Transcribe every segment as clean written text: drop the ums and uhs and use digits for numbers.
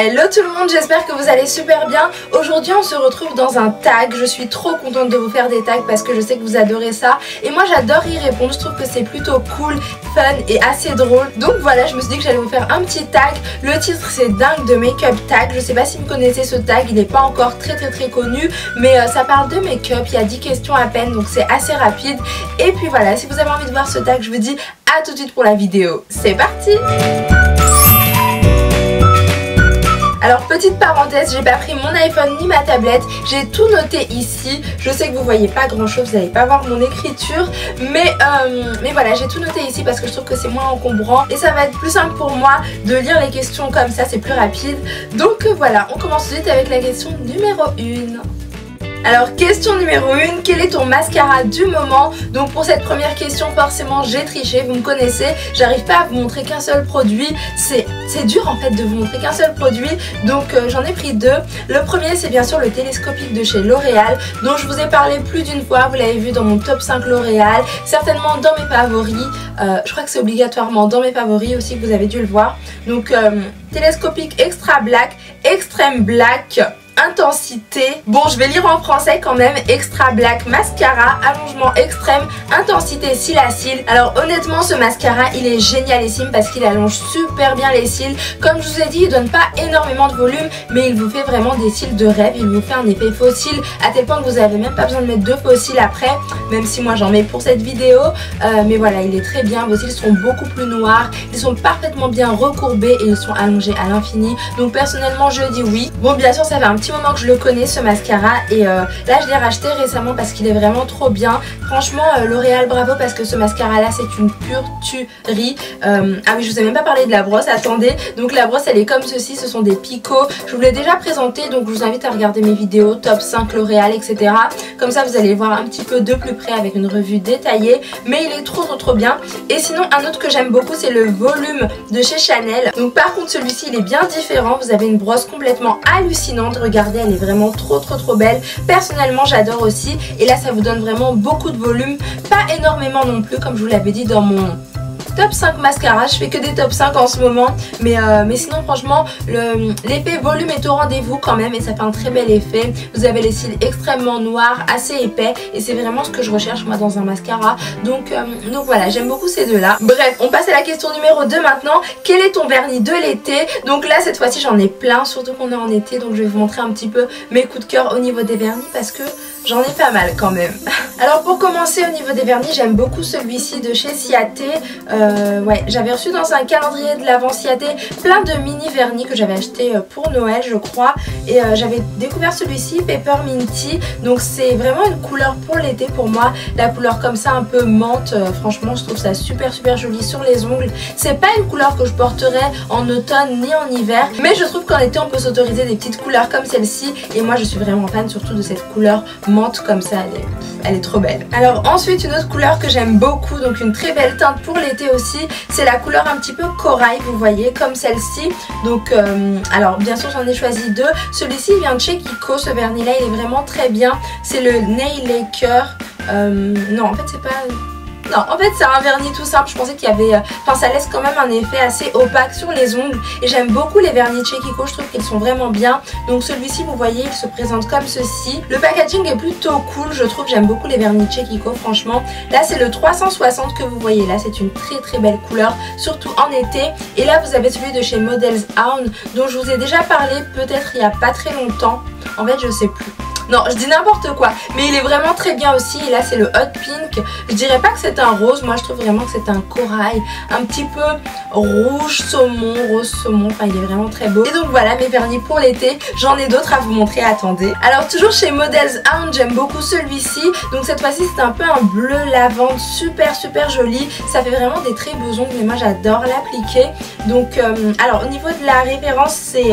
Hello tout le monde, j'espère que vous allez super bien. Aujourd'hui on se retrouve dans un tag. Je suis trop contente de vous faire des tags parce que je sais que vous adorez ça. Et moi j'adore y répondre, je trouve que c'est plutôt cool, fun et assez drôle. Donc voilà, je me suis dit que j'allais vous faire un petit tag. Le titre c'est Dingue de Make-up Tag. Je sais pas si vous connaissez ce tag, il n'est pas encore très connu. Mais ça parle de make-up, il y a 10 questions à peine, donc c'est assez rapide. Et puis voilà, si vous avez envie de voir ce tag, je vous dis à tout de suite pour la vidéo. C'est parti! Alors petite parenthèse, j'ai pas pris mon iPhone ni ma tablette, j'ai tout noté ici. Je sais que vous voyez pas grand chose, vous n'allez pas voir mon écriture, mais voilà, j'ai tout noté ici parce que je trouve que c'est moins encombrant et ça va être plus simple pour moi de lire les questions comme ça, c'est plus rapide. Donc voilà, on commence tout de suite avec la question numéro 1. Alors question numéro 1, quel est ton mascara du moment? Donc pour cette première question forcément j'ai triché, vous me connaissez, j'arrive pas à vous montrer qu'un seul produit, c'est dur en fait de vous montrer qu'un seul produit, donc j'en ai pris deux. Le premier c'est bien sûr le télescopique de chez L'Oréal, dont je vous ai parlé plus d'une fois, vous l'avez vu dans mon top 5 L'Oréal, certainement dans mes favoris, je crois que c'est obligatoirement dans mes favoris aussi que vous avez dû le voir. Donc télescopique extra black, extrême black, intensité, bon je vais lire en français quand même, extra black mascara, allongement extrême, intensité cils à cils. Alors honnêtement ce mascara il est génialissime parce qu'il allonge super bien les cils. Comme je vous ai dit, il donne pas énormément de volume mais il vous fait vraiment des cils de rêve, il vous fait un effet faux cils à tel point que vous avez même pas besoin de mettre de faux cils après, même si moi j'en mets pour cette vidéo, mais voilà il est très bien, vos cils sont beaucoup plus noirs, ils sont parfaitement bien recourbés et ils sont allongés à l'infini, donc personnellement je dis oui. Bon bien sûr ça fait un petit moment que je le connais ce mascara et là je l'ai racheté récemment parce qu'il est vraiment trop bien. Franchement L'Oréal bravo parce que ce mascara là c'est une pure tuerie. Ah oui je vous ai même pas parlé de la brosse, attendez. Donc la brosse elle est comme ceci, ce sont des picots. Je vous l'ai déjà présenté donc je vous invite à regarder mes vidéos top 5 L'Oréal etc. Comme ça vous allez voir un petit peu de plus près avec une revue détaillée. Mais il est trop bien. Et sinon un autre que j'aime beaucoup c'est le volume de chez Chanel. Donc par contre celui-ci il est bien différent. Vous avez une brosse complètement hallucinante. Regardez, elle est vraiment trop belle. Personnellement j'adore aussi et là ça vous donne vraiment beaucoup de volume, pas énormément non plus comme je vous l'avais dit dans mon top 5 mascara, je fais que des top 5 en ce moment mais sinon franchement l'effet volume est au rendez-vous quand même et ça fait un très bel effet. Vous avez les cils extrêmement noirs, assez épais et c'est vraiment ce que je recherche moi dans un mascara, donc voilà, j'aime beaucoup ces deux là. Bref, on passe à la question numéro 2 maintenant. Quel est ton vernis de l'été? Donc là cette fois-ci j'en ai plein, surtout qu'on est en été, donc je vais vous montrer un petit peu mes coups de cœur au niveau des vernis parce que j'en ai pas mal quand même. Alors pour commencer au niveau des vernis, j'aime beaucoup celui-ci de chez Ciaté. Ouais, j'avais reçu dans un calendrier de l'Avent Ciaté plein de mini vernis que j'avais acheté pour Noël je crois. Et j'avais découvert celui-ci, Pepperminty. Donc c'est vraiment une couleur pour l'été pour moi. La couleur comme ça un peu menthe, franchement je trouve ça super joli sur les ongles. C'est pas une couleur que je porterai en automne ni en hiver. Mais je trouve qu'en été on peut s'autoriser des petites couleurs comme celle-ci. Et moi je suis vraiment fan surtout de cette couleur menthe comme ça, elle est trop belle. Alors ensuite une autre couleur que j'aime beaucoup, donc une très belle teinte pour l'été aussi, c'est la couleur un petit peu corail, vous voyez, comme celle-ci. Donc alors bien sûr j'en ai choisi deux. Celui-ci vient de chez Kiko, ce vernis là il est vraiment très bien. C'est le Nail Lacquer. Non en fait c'est pas... Non, en fait c'est un vernis tout simple, je pensais qu'il y avait... Enfin ça laisse quand même un effet assez opaque sur les ongles. Et j'aime beaucoup les vernis de chez Kiko, je trouve qu'ils sont vraiment bien. Donc celui-ci vous voyez il se présente comme ceci. Le packaging est plutôt cool je trouve, j'aime beaucoup les vernis de chez Kiko franchement. Là c'est le 360 que vous voyez là, c'est une très belle couleur, surtout en été. Et là vous avez celui de chez Models Hound dont je vous ai déjà parlé peut-être il n'y a pas très longtemps. En fait je sais plus. Non, je dis n'importe quoi, mais il est vraiment très bien aussi. Et là c'est le Hot Pink. Je dirais pas que c'est un rose, moi je trouve vraiment que c'est un corail, un petit peu rouge saumon, rose saumon, enfin il est vraiment très beau. Et donc voilà mes vernis pour l'été, j'en ai d'autres à vous montrer, attendez. Alors toujours chez Models Hound, j'aime beaucoup celui-ci. Donc cette fois-ci c'est un peu un bleu lavande, super joli. Ça fait vraiment des très beaux ongles, mais moi j'adore l'appliquer. Donc alors au niveau de la référence c'est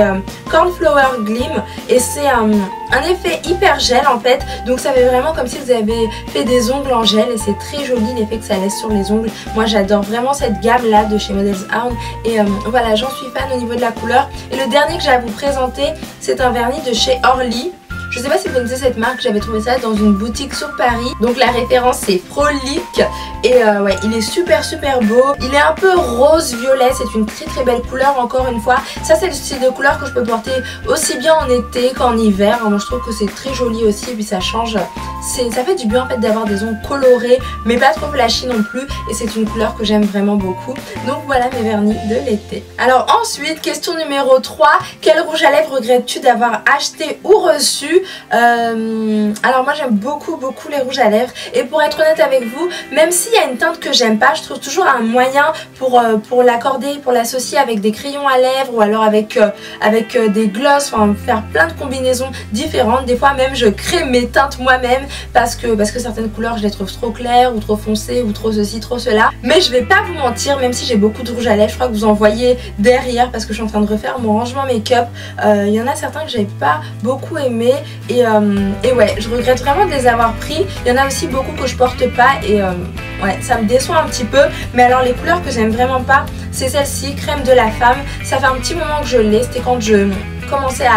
Cornflower Gleam et c'est un effet hyper gel en fait, donc ça fait vraiment comme si vous avez fait des ongles en gel et c'est très joli l'effet que ça laisse sur les ongles. Moi j'adore vraiment cette gamme là de chez Models Hound et voilà j'en suis fan au niveau de la couleur. Et le dernier que j'ai à vous présenter c'est un vernis de chez Orly. Je sais pas si vous connaissez cette marque, j'avais trouvé ça dans une boutique sur Paris. Donc la référence c'est Frolic. Et ouais, il est super beau. Il est un peu rose violet, c'est une très belle couleur encore une fois. Ça c'est le style de couleur que je peux porter aussi bien en été qu'en hiver. Moi je trouve que c'est très joli aussi et puis ça change. Ça fait du bien en fait d'avoir des ongles colorés mais pas trop flashy non plus. Et c'est une couleur que j'aime vraiment beaucoup. Donc voilà mes vernis de l'été. Alors ensuite, question numéro 3. Quel rouge à lèvres regrettes-tu d'avoir acheté ou reçu? Alors moi j'aime beaucoup les rouges à lèvres. Et pour être honnête avec vous, même s'il y a une teinte que j'aime pas, je trouve toujours un moyen pour l'accorder, pour l'associer avec des crayons à lèvres ou alors avec des gloss, enfin faire plein de combinaisons différentes. Des fois même je crée mes teintes moi-même parce que certaines couleurs je les trouve trop claires ou trop foncées ou trop ceci, trop cela. Mais je vais pas vous mentir, même si j'ai beaucoup de rouge à lèvres, je crois que vous en voyez derrière parce que je suis en train de refaire mon rangement make-up. Il y en a certains que j'ai pas beaucoup aimé et ouais, je regrette vraiment de les avoir pris. Il y en a aussi beaucoup que je porte pas et ouais, ça me déçoit un petit peu. Mais alors les couleurs que j'aime vraiment pas, c'est celle-ci, crème de la femme. Ça fait un petit moment que je l'ai, c'était quand je commençais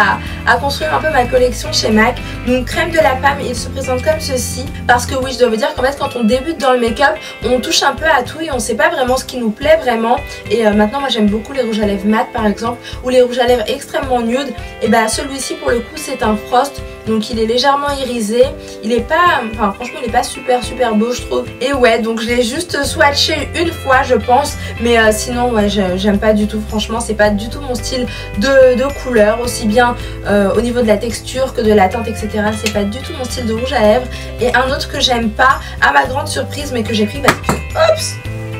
à construire un peu ma collection chez MAC. Donc crème de la femme, il se présente comme ceci. Parce que oui, je dois vous dire qu'en fait quand on débute dans le make-up, on touche un peu à tout et on sait pas vraiment ce qui nous plaît vraiment. Et maintenant moi j'aime beaucoup les rouges à lèvres mat par exemple, ou les rouges à lèvres extrêmement nude. Et bah celui-ci pour le coup c'est un Frost. Donc il est légèrement irisé, il est pas, enfin franchement il est pas super beau je trouve. Et ouais, donc je l'ai juste swatché une fois je pense. Mais sinon ouais, j'aime pas du tout, franchement c'est pas du tout mon style de couleur. Aussi bien au niveau de la texture que de la teinte etc. C'est pas du tout mon style de rouge à lèvres. Et un autre que j'aime pas, à ma grande surprise mais que j'ai pris parce que... Oups!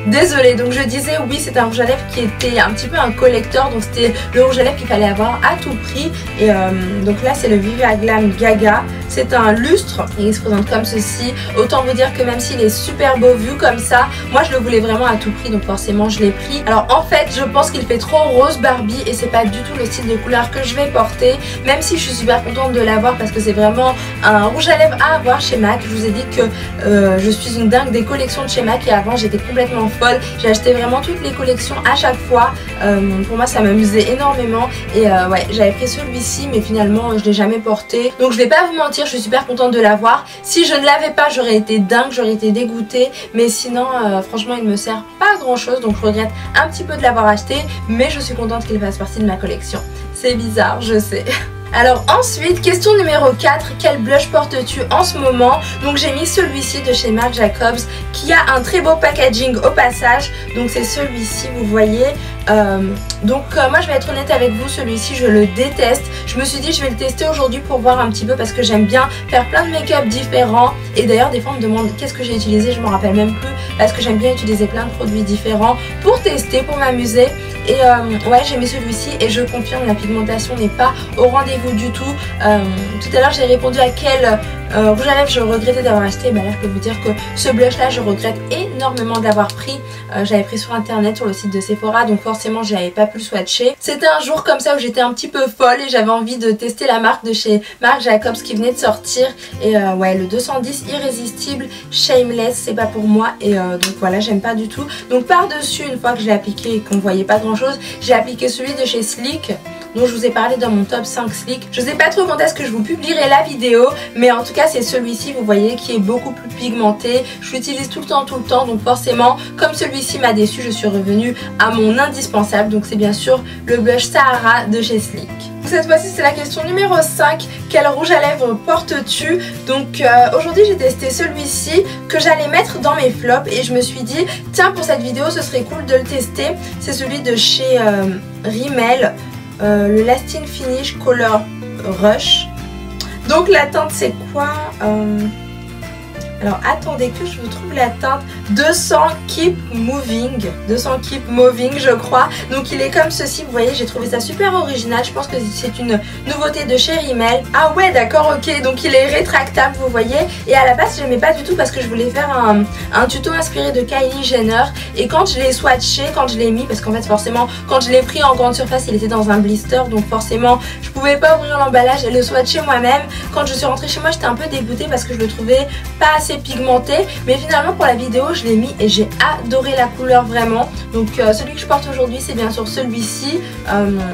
Désolée, donc je disais oui c'est un rouge à lèvres qui était un petit peu un collector, donc c'était le rouge à lèvres qu'il fallait avoir à tout prix. Et donc là c'est le Viva Glam Gaga, c'est un lustre et il se présente comme ceci. Autant vous dire que même s'il est super beau vu comme ça, moi je le voulais vraiment à tout prix donc forcément je l'ai pris. Alors en fait je pense qu'il fait trop rose Barbie et c'est pas du tout le style de couleur que je vais porter, même si je suis super contente de l'avoir parce que c'est vraiment un rouge à lèvres à avoir chez MAC. Je vous ai dit que je suis une dingue des collections de chez MAC et avant j'étais complètement folle. J'ai acheté vraiment toutes les collections à chaque fois. Pour moi ça m'amusait énormément. Et ouais, j'avais pris celui-ci mais finalement je l'ai jamais porté. Donc je vais pas vous mentir, je suis super contente de l'avoir. Si je ne l'avais pas j'aurais été dingue, j'aurais été dégoûtée. Mais sinon franchement il me sert pas à grand chose. Donc je regrette un petit peu de l'avoir acheté. Mais je suis contente qu'il fasse partie de ma collection. C'est bizarre, je sais. Alors ensuite, question numéro 4, quel blush portes-tu en ce moment? Donc j'ai mis celui-ci de chez Marc Jacobs qui a un très beau packaging au passage. Donc c'est celui-ci, vous voyez. Moi je vais être honnête avec vous, celui-ci je le déteste. Je me suis dit je vais le tester aujourd'hui pour voir un petit peu parce que j'aime bien faire plein de make-up différents. Et d'ailleurs des fois on me demande qu'est-ce que j'ai utilisé, je me rappelle même plus. Parce que j'aime bien utiliser plein de produits différents pour tester, pour m'amuser. Et ouais j'ai mis celui-ci et je confirme la pigmentation n'est pas au rendez-vous du tout. Tout à l'heure j'ai répondu à quel rouge à lèvres je regrettais d'avoir acheté. Bah là je peux vous dire que ce blush là je regrette énormément de l'avoir pris. J'avais pris sur internet sur le site de Sephora donc forcément j'avais pas pu le swatcher. C'était un jour comme ça où j'étais un petit peu folle et j'avais envie de tester la marque de chez Marc Jacobs qui venait de sortir. Et ouais le 210 irrésistible Shameless c'est pas pour moi. Et donc voilà j'aime pas du tout. Donc par dessus une fois que je l'ai appliqué et qu'on voyait pas grand chose, j'ai appliqué celui de chez Sleek dont je vous ai parlé dans mon top 5 Sleek. Je sais pas trop quand est-ce que je vous publierai la vidéo, mais en tout cas c'est celui-ci vous voyez qui est beaucoup plus pigmenté. Je l'utilise tout le temps donc forcément comme celui-ci m'a déçu je suis revenue à mon indispensable. Donc c'est bien sûr le blush Sahara de chez Sleek. Cette fois-ci c'est la question numéro 5, quel rouge à lèvres portes-tu? Donc aujourd'hui j'ai testé celui-ci que j'allais mettre dans mes flops et je me suis dit tiens pour cette vidéo ce serait cool de le tester. C'est celui de chez Rimmel, le Lasting Finish Color Rush. Donc la teinte c'est quoi? Alors attendez que je vous trouve la teinte. 200 Keep Moving. 200 Keep Moving je crois. Donc il est comme ceci, vous voyez j'ai trouvé ça super original. Je pense que c'est une nouveauté de chez Rimmel. Ah ouais d'accord ok, donc il est rétractable vous voyez. Et à la base j'aimais pas du tout parce que je voulais faire un tuto inspiré de Kylie Jenner. Et quand je l'ai swatché, quand je l'ai mis, parce qu'en fait forcément quand je l'ai pris en grande surface il était dans un blister. Donc forcément je pouvais pas ouvrir l'emballage et le swatcher moi-même. Quand je suis rentrée chez moi j'étais un peu dégoûtée parce que je le trouvais pas assez pigmenté. Mais finalement pour la vidéo je l'ai mis et j'ai adoré la couleur vraiment. Donc celui que je porte aujourd'hui c'est bien sûr celui-ci.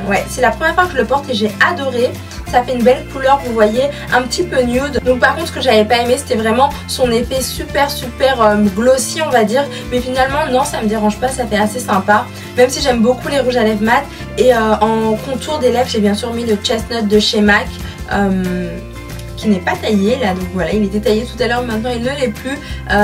Ouais c'est la première fois que je le porte et j'ai adoré. ça fait une belle couleur, vous voyez, un petit peu nude. Donc par contre ce que j'avais pas aimé c'était vraiment son effet super glossy on va dire, mais finalement non, ça me dérange pas, ça fait assez sympa, même si j'aime beaucoup les rouges à lèvres mat. Et en contour des lèvres j'ai bien sûr mis le Chestnut de chez MAC, qui n'est pas taillé là, donc voilà, il était taillé tout à l'heure, maintenant il ne l'est plus.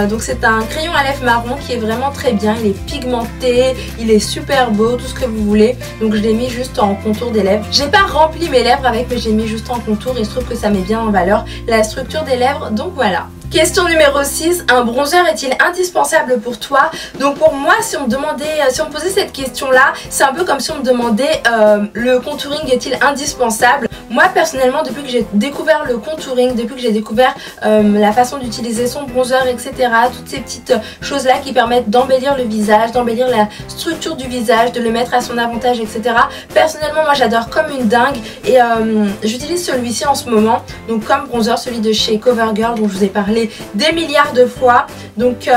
Donc c'est un crayon à lèvres marron qui est vraiment très bien, il est pigmenté, il est super beau, tout ce que vous voulez. Donc je l'ai mis juste en contour des lèvres. J'ai pas rempli mes lèvres avec, mais j'ai mis juste en contour et je trouve que ça met bien en valeur la structure des lèvres, donc voilà. Question numéro 6, un bronzer est-il indispensable pour toi? Donc pour moi, si on me posait cette question là, c'est un peu comme si on me demandait le contouring est-il indispensable? Moi personnellement, depuis que j'ai découvert le contouring, depuis que j'ai découvert la façon d'utiliser son bronzer, etc., toutes ces petites choses là qui permettent d'embellir le visage, d'embellir la structure du visage, de le mettre à son avantage, etc., personnellement moi j'adore comme une dingue. Et j'utilise celui-ci en ce moment, donc comme bronzer, celui de chez CoverGirl dont je vous ai parlé des milliards de fois. Donc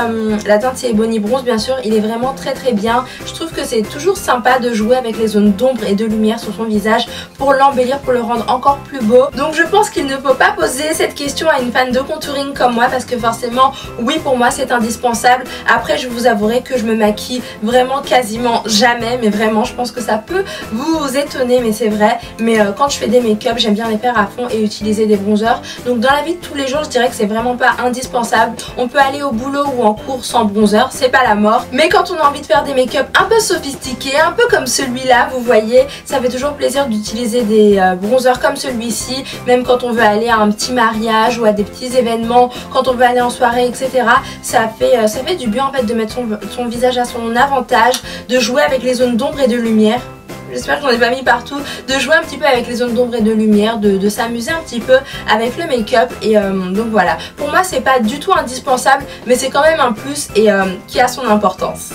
la teinte c'est Ebony Bronze bien sûr, il est vraiment très bien. Je trouve que c'est toujours sympa de jouer avec les zones d'ombre et de lumière sur son visage pour l'embellir, pour le rendre encore plus beau. Donc je pense qu'il ne faut pas poser cette question à une fan de contouring comme moi, parce que forcément oui, pour moi c'est indispensable. Après je vous avouerai que je me maquille vraiment quasiment jamais, mais vraiment je pense que ça peut vous étonner, mais c'est vrai. Mais quand je fais des make-up j'aime bien les faire à fond et utiliser des bronzers. Donc dans la vie de tous les jours je dirais que c'est vraiment pas indispensable. On peut aller au boulot ou en cours sans bronzer, c'est pas la mort. Mais quand on a envie de faire des make-up un peu sophistiqués, un peu comme celui-là, vous voyez, ça fait toujours plaisir d'utiliser des bronzers comme celui-ci, même quand on veut aller à un petit mariage ou à des petits événements, quand on veut aller en soirée, etc. Ça fait du bien en fait de mettre son visage à son avantage, de jouer avec les zones d'ombre et de lumière. J'espère que j'en ai pas mis partout, de jouer un petit peu avec les zones d'ombre et de lumière, de s'amuser un petit peu avec le make-up. Et donc voilà, pour moi c'est pas du tout indispensable, mais c'est quand même un plus et qui a son importance.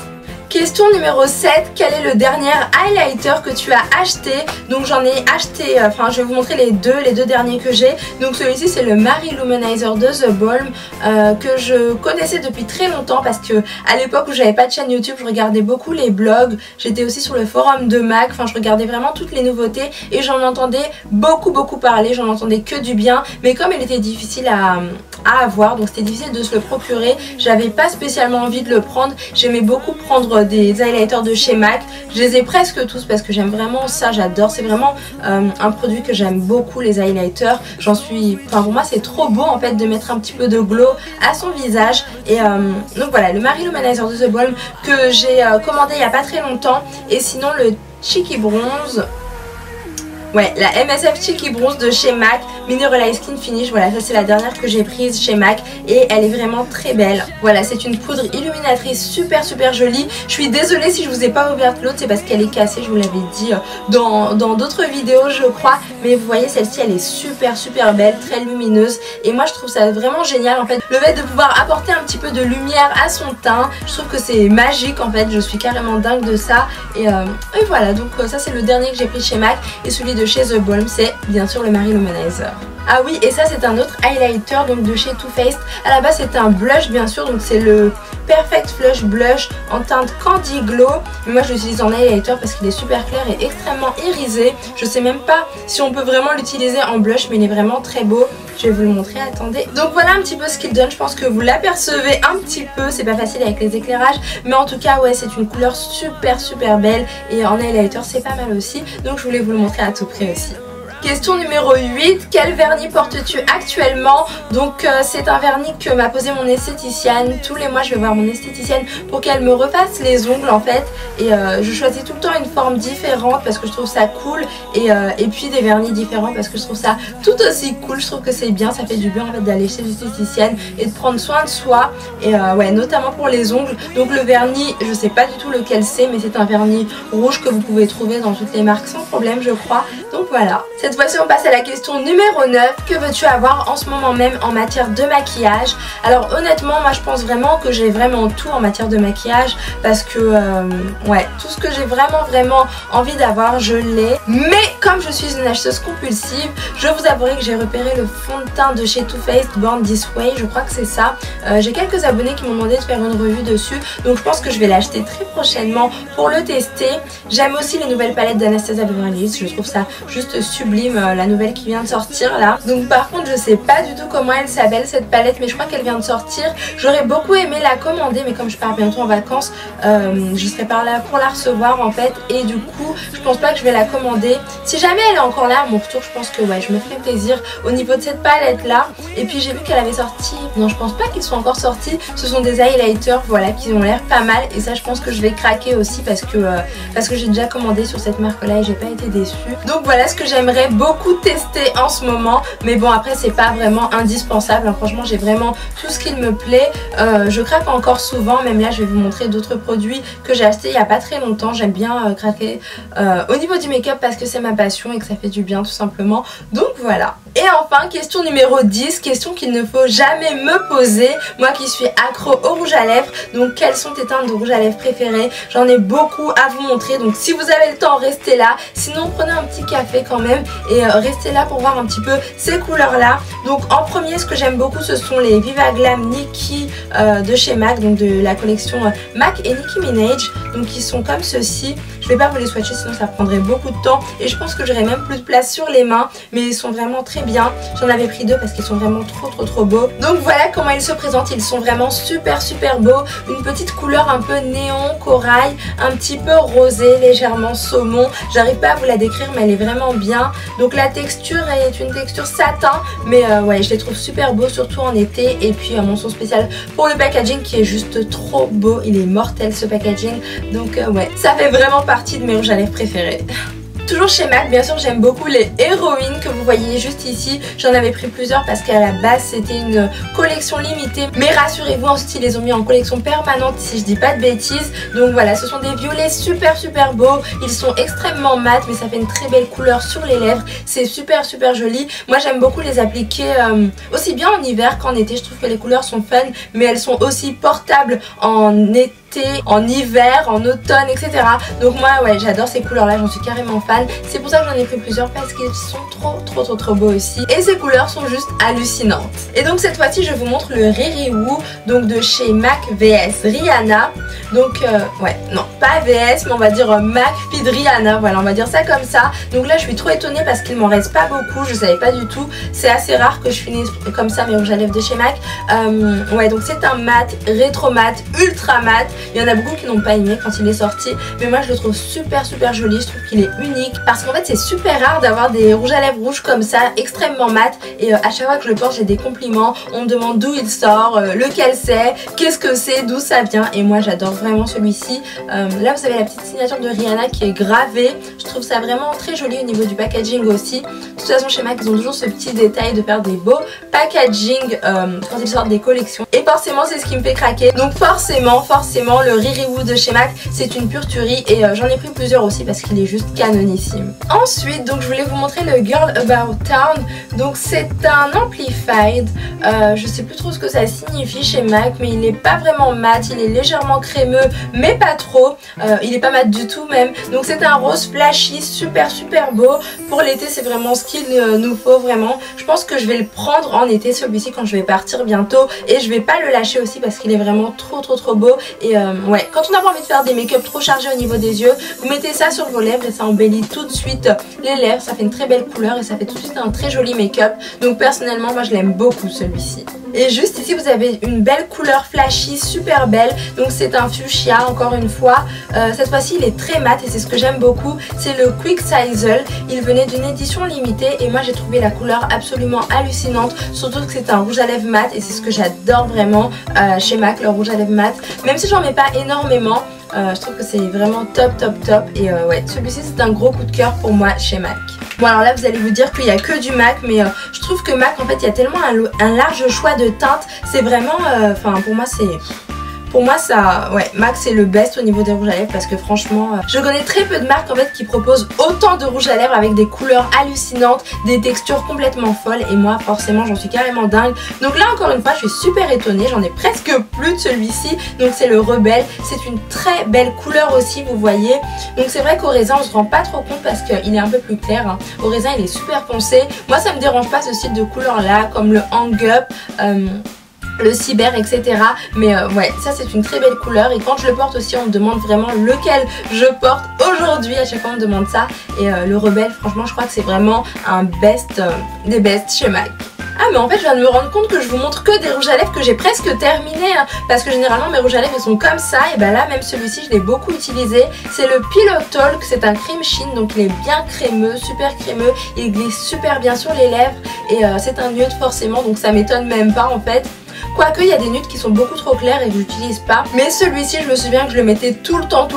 Question numéro 7, quel est le dernier highlighter que tu as acheté? Donc j'en ai acheté, enfin je vais vous montrer les deux derniers que j'ai. Donc celui-ci c'est le Marie Luminizer de The Balm, que je connaissais depuis très longtemps, parce que à l'époque où j'avais pas de chaîne YouTube, je regardais beaucoup les blogs, j'étais aussi sur le forum de MAC, enfin je regardais vraiment toutes les nouveautés et j'en entendais beaucoup parler, j'en entendais que du bien. Mais comme il était difficile à avoir, donc c'était difficile de se le procurer, j'avais pas spécialement envie de le prendre. J'aimais beaucoup prendre des highlighters de chez MAC, je les ai presque tous parce que j'aime vraiment ça, j'adore, c'est vraiment un produit que j'aime beaucoup, les highlighters. Pour moi c'est trop beau en fait de mettre un petit peu de glow à son visage. Et donc voilà, le Marie Luminizer de The Balm que j'ai commandé il y a pas très longtemps. Et sinon le Cheeky Bronze, ouais, la MSF Cheeky Bronze de chez MAC, Mineralized Skin Finish, voilà, ça c'est la dernière que j'ai prise chez MAC et elle est vraiment très belle. Voilà, c'est une poudre illuminatrice super jolie. Je suis désolée si je vous ai pas ouvert l'autre, c'est parce qu'elle est cassée, je vous l'avais dit dans d'autres vidéos je crois. Mais vous voyez, celle-ci elle est super belle, très lumineuse. Et moi je trouve ça vraiment génial en fait, le fait de pouvoir apporter un petit peu de lumière à son teint. Je trouve que c'est magique en fait, je suis carrément dingue de ça. Et voilà, donc ça c'est le dernier que j'ai pris chez MAC. Et celui de chez The Balm c'est bien sûr le Marie Luminizer. Ah oui, et ça c'est un autre highlighter donc de chez Too Faced. À la base c'est un blush bien sûr, donc c'est le Perfect Flush Blush en teinte Candy Glow. Mais moi je l'utilise en highlighter parce qu'il est super clair et extrêmement irisé. Je sais même pas si on peut vraiment l'utiliser en blush, mais il est vraiment très beau. Je vais vous le montrer, attendez. Donc voilà un petit peu ce qu'il donne, je pense que vous l'apercevez un petit peu. C'est pas facile avec les éclairages, mais en tout cas ouais, c'est une couleur super belle. Et en highlighter c'est pas mal aussi, donc je voulais vous le montrer à tout prix aussi. Question numéro 8, quel vernis portes-tu actuellement? Donc c'est un vernis que m'a posé mon esthéticienne. Tous les mois je vais voir mon esthéticienne pour qu'elle me refasse les ongles en fait. Et je choisis tout le temps une forme différente parce que je trouve ça cool. Et puis des vernis différents parce que je trouve ça tout aussi cool. Je trouve que c'est bien, ça fait du bien en fait d'aller chez l'esthéticienne et de prendre soin de soi. Et ouais, notamment pour les ongles. Donc le vernis, je sais pas du tout lequel c'est, mais c'est un vernis rouge que vous pouvez trouver dans toutes les marques sans problème je crois. Donc voilà. Cette fois-ci on passe à la question numéro 9. Que veux-tu avoir en ce moment même en matière de maquillage? Alors honnêtement moi je pense vraiment que j'ai vraiment tout en matière de maquillage, parce que ouais, tout ce que j'ai vraiment envie d'avoir je l'ai. Mais comme je suis une acheteuse compulsive, je vous avouerai que j'ai repéré le fond de teint de chez Too Faced Born This Way, je crois que c'est ça. J'ai quelques abonnés qui m'ont demandé de faire une revue dessus, donc je pense que je vais l'acheter très prochainement pour le tester. J'aime aussi les nouvelles palettes d'Anastasia Beverly Hills, je trouve ça juste sublime. Dream, la nouvelle qui vient de sortir là. Donc par contre je sais pas du tout comment elle s'appelle cette palette, mais je crois qu'elle vient de sortir. J'aurais beaucoup aimé la commander, mais comme je pars bientôt en vacances, je serai par là pour la recevoir en fait, et du coup je pense pas que je vais la commander. Si jamais elle est encore là à mon retour, je pense que ouais, je me ferai plaisir au niveau de cette palette là. Et puis j'ai vu qu'elle avait sorti, non je pense pas qu'ils sont encore sortis, ce sont des highlighters voilà qui ont l'air pas mal, et ça je pense que je vais craquer aussi parce que j'ai déjà commandé sur cette marque là et j'ai pas été déçue. Donc voilà ce que j'aimerais beaucoup tester en ce moment, mais bon après c'est pas vraiment indispensable, hein. Franchement j'ai vraiment tout ce qu'il me plaît. Je craque encore souvent, même là je vais vous montrer d'autres produits que j'ai acheté il y a pas très longtemps. J'aime bien craquer au niveau du make-up parce que c'est ma passion et que ça fait du bien tout simplement. Donc voilà. Et enfin question numéro 10, question qu'il ne faut jamais me poser, moi qui suis accro au rouge à lèvres. Donc quelles sont tes teintes de rouge à lèvres préférées? J'en ai beaucoup à vous montrer, donc si vous avez le temps restez là, sinon prenez un petit café quand même et restez là pour voir un petit peu ces couleurs là. Donc en premier ce que j'aime beaucoup ce sont les Viva Glam Nicki de chez MAC, donc de la collection MAC et Nicki Minaj. Donc ils sont comme ceci, je vais pas vous les swatcher sinon ça prendrait beaucoup de temps et je pense que j'aurais même plus de place sur les mains, mais ils sont vraiment très bien. J'en avais pris deux parce qu'ils sont vraiment trop beaux. Donc voilà comment ils se présentent, ils sont vraiment super beaux. Une petite couleur un peu néon, corail, un petit peu rosé, légèrement saumon. J'arrive pas à vous la décrire mais elle est vraiment bien. Donc la texture est une texture satin, mais ouais je les trouve super beaux surtout en été. Et puis mention spéciale pour le packaging qui est juste trop beau, il est mortel ce packaging. Donc ouais, ça fait vraiment partie de mes rouges à lèvres préférés. Toujours chez MAC, bien sûr j'aime beaucoup les héroïnes que vous voyez juste ici. J'en avais pris plusieurs parce qu'à la base c'était une collection limitée, mais rassurez-vous ensuite ils les ont mis en collection permanente si je dis pas de bêtises. Donc voilà, ce sont des violets super beaux, ils sont extrêmement mat mais ça fait une très belle couleur sur les lèvres, c'est super joli. Moi j'aime beaucoup les appliquer aussi bien en hiver qu'en été, je trouve que les couleurs sont fun, mais elles sont aussi portables en été, en hiver, en automne, etc. Donc moi ouais j'adore ces couleurs là, j'en suis carrément fan. C'est pour ça que j'en ai pris plusieurs parce qu'ils sont trop beaux aussi. Et ces couleurs sont juste hallucinantes. Et donc cette fois-ci je vous montre le Riri Woo, donc de chez MAC vs Rihanna. Donc ouais, non pas vs mais on va dire MAC feed Rihanna, voilà on va dire ça comme ça. Donc là je suis trop étonnée parce qu'il m'en reste pas beaucoup, je savais pas du tout. C'est assez rare que je finisse comme ça mes rouges à lèvres de chez MAC. Ouais donc c'est un mat, rétro mat, ultra mat. Il y en a beaucoup qui n'ont pas aimé quand il est sorti, mais moi je le trouve super joli, je trouve qu'il est unique parce qu'en fait c'est super rare d'avoir des rouges à lèvres rouges comme ça, extrêmement mat, et à chaque fois que je le porte j'ai des compliments, on me demande d'où il sort, lequel c'est, qu'est-ce que c'est, d'où ça vient, et moi j'adore vraiment celui-ci. Là vous avez la petite signature de Rihanna qui est gravée, je trouve ça vraiment très joli au niveau du packaging aussi. De toute façon chez MAC ils ont toujours ce petit détail de faire des beaux packaging quand ils sortent des collections, et forcément c'est ce qui me fait craquer. Donc forcément le Riri Woo de chez MAC c'est une pure tuerie, et j'en ai pris plusieurs aussi parce qu'il est juste canonissime. Ensuite donc je voulais vous montrer le Girl About Town. Donc c'est un amplified, je sais plus trop ce que ça signifie chez MAC, mais il n'est pas vraiment mat, il est légèrement crémeux mais pas trop, il est pas mat du tout même. Donc c'est un rose flashy super beau. Pour l'été c'est vraiment ce qu'il nous faut vraiment. Je pense que je vais le prendre en été celui-ci quand je vais partir bientôt, et je vais pas le lâcher aussi parce qu'il est vraiment trop beau. Et ouais, quand on n'a pas envie de faire des make-up trop chargés au niveau des yeux, vous mettez ça sur vos lèvres et ça embellit tout de suite les lèvres, ça fait une très belle couleur et ça fait tout de suite un très joli make-up. Donc personnellement moi je l'aime beaucoup celui-ci. Et juste ici vous avez une belle couleur flashy, super belle. Donc c'est un fuchsia encore une fois. Cette fois-ci il est très mat et c'est ce que j'aime beaucoup. C'est le Quick Sizzle. Il venait d'une édition limitée et moi j'ai trouvé la couleur absolument hallucinante. Surtout que c'est un rouge à lèvres mat et c'est ce que j'adore vraiment chez MAC, le rouge à lèvres mat. Même si j'en mets pas énormément, je trouve que c'est vraiment top. Et ouais, celui-ci c'est un gros coup de cœur pour moi chez MAC. Bon alors là vous allez vous dire qu'il n'y a que du MAC, mais je trouve que MAC en fait il y a tellement un large choix de teintes. C'est vraiment, enfin pour moi c'est... Pour moi ça, ouais, MAC c'est le best au niveau des rouges à lèvres parce que franchement, je connais très peu de marques en fait qui proposent autant de rouges à lèvres avec des couleurs hallucinantes, des textures complètement folles, et moi forcément j'en suis carrément dingue. Donc là encore une fois je suis super étonnée, j'en ai presque plus de celui-ci, donc c'est le Rebelle. C'est une très belle couleur aussi vous voyez. Donc c'est vrai qu'au raisin on se rend pas trop compte parce qu'il est un peu plus clair, hein. Au raisin il est super foncé. Moi ça me dérange pas ce style de couleur là, comme le Hang Up. le cyber, etc. Mais ouais, ça c'est une très belle couleur. Et quand je le porte aussi, on me demande vraiment lequel je porte aujourd'hui. À chaque fois on me demande ça. Et le rebelle, franchement je crois que c'est vraiment un best des best chez MAC. Ah mais en fait je viens de me rendre compte que je vous montre que des rouges à lèvres que j'ai presque terminé hein, parce que généralement mes rouges à lèvres ils sont comme ça. Et ben là même celui-ci je l'ai beaucoup utilisé. C'est le Pillow Talk, c'est un cream sheen, donc il est bien crémeux, super crémeux. Il glisse super bien sur les lèvres. Et c'est un nude forcément, donc ça m'étonne même pas en fait. Quoique il y a des nudes qui sont beaucoup trop clairs et que j'utilise pas. Mais celui-ci je me souviens que je le mettais tout le temps,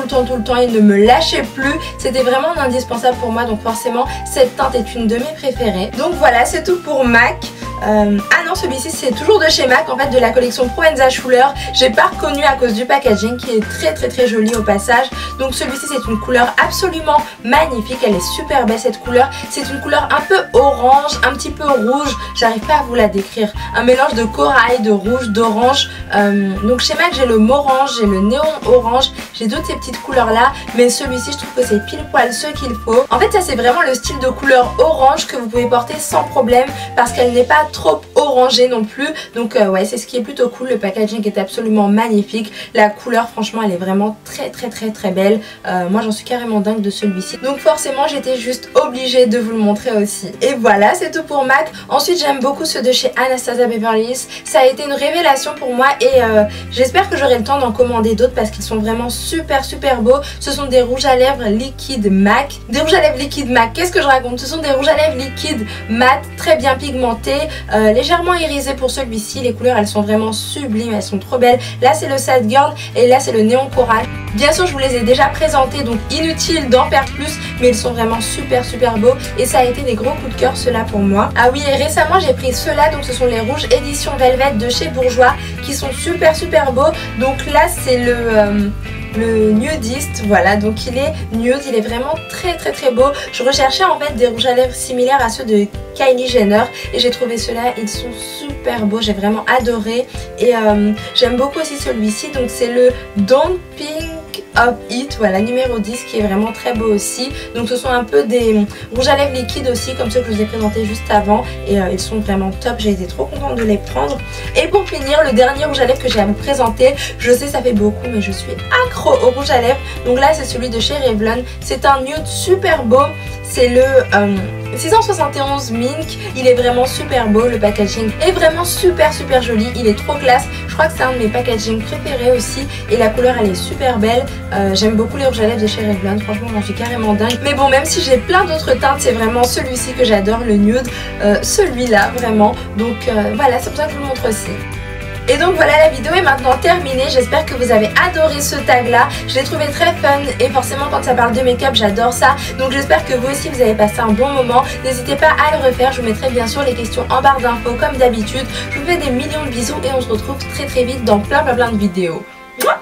il ne me lâchait plus. C'était vraiment indispensable pour moi, donc forcément cette teinte est une de mes préférées. Donc voilà, c'est tout pour MAC. Ah non, celui-ci c'est toujours de chez MAC, en fait de la collection Proenza Schuller. J'ai pas reconnu à cause du packaging qui est très joli au passage. Donc celui-ci c'est une couleur absolument magnifique, elle est super belle cette couleur. C'est une couleur un peu orange, un petit peu rouge, j'arrive pas à vous la décrire. Un mélange de corail, de rouge, d'orange. Donc chez MAC j'ai le morange, j'ai le néon orange, j'ai toutes ces petites couleurs là. Mais celui-ci je trouve que c'est pile poil ce qu'il faut. En fait ça c'est vraiment le style de couleur orange que vous pouvez porter sans problème parce qu'elle n'est pas trop orangée non plus. Donc ouais, c'est ce qui est plutôt cool. Le packaging est absolument magnifique. La couleur franchement elle est vraiment très belle. Moi j'en suis carrément dingue de celui-ci. Donc forcément j'étais juste obligée de vous le montrer aussi. Et voilà, c'est tout pour MAC. Ensuite j'aime beaucoup ceux de chez Anastasia Beverly Hills. Ça a été une révélation pour moi et j'espère que j'aurai le temps d'en commander d'autres parce qu'ils sont vraiment super beaux. Ce sont des rouges à lèvres liquides MAC. Des rouges à lèvres liquides MAC, qu'est-ce que je raconte? Ce sont des rouges à lèvres liquides mat, très bien pigmentés. Légèrement irisé pour celui-ci. Les couleurs elles sont vraiment sublimes, elles sont trop belles. Là c'est le Sad Girl et là c'est le néon coral. Bien sûr je vous les ai déjà présentés, donc inutile d'en faire plus, mais ils sont vraiment super beaux et ça a été des gros coups de cœur ceux-là pour moi. Ah oui, et récemment j'ai pris ceux-là, donc ce sont les rouges édition Velvet de chez Bourjois qui sont super beaux. Donc là c'est le nudiste, voilà, donc il est nude, il est vraiment très beau. Je recherchais en fait des rouges à lèvres similaires à ceux de Kylie Jenner et j'ai trouvé ceux-là, ils sont super beaux, j'ai vraiment adoré. Et j'aime beaucoup aussi celui-ci, donc c'est le Don't Pink Up It, voilà, numéro 10 qui est vraiment très beau aussi. Donc ce sont un peu des rouges à lèvres liquides aussi comme ceux que je vous ai présentés juste avant et ils sont vraiment top, j'ai été trop contente de les prendre. Et pour finir, le dernier rouge à lèvres que j'ai à vous présenter, je sais ça fait beaucoup mais je suis accro au rouge à lèvres. Donc là c'est celui de chez Revlon, c'est un nude super beau, c'est le 671 Mink. Il est vraiment super beau, le packaging est vraiment super joli, il est trop classe. Je crois que c'est un de mes packaging préférés aussi et la couleur elle est super belle. J'aime beaucoup les rouges à lèvres de chez Revlon, franchement j'en suis carrément dingue. Mais bon, même si j'ai plein d'autres teintes, c'est vraiment celui-ci que j'adore, le nude, celui-là vraiment. Donc voilà, c'est pour ça que je vous le montre aussi. Et donc voilà, la vidéo est maintenant terminée, j'espère que vous avez adoré ce tag là, je l'ai trouvé très fun et forcément quand ça parle de make-up j'adore ça, donc j'espère que vous aussi vous avez passé un bon moment, n'hésitez pas à le refaire, je vous mettrai bien sûr les questions en barre d'infos comme d'habitude, je vous fais des millions de bisous et on se retrouve très vite dans plein de vidéos. Mouah.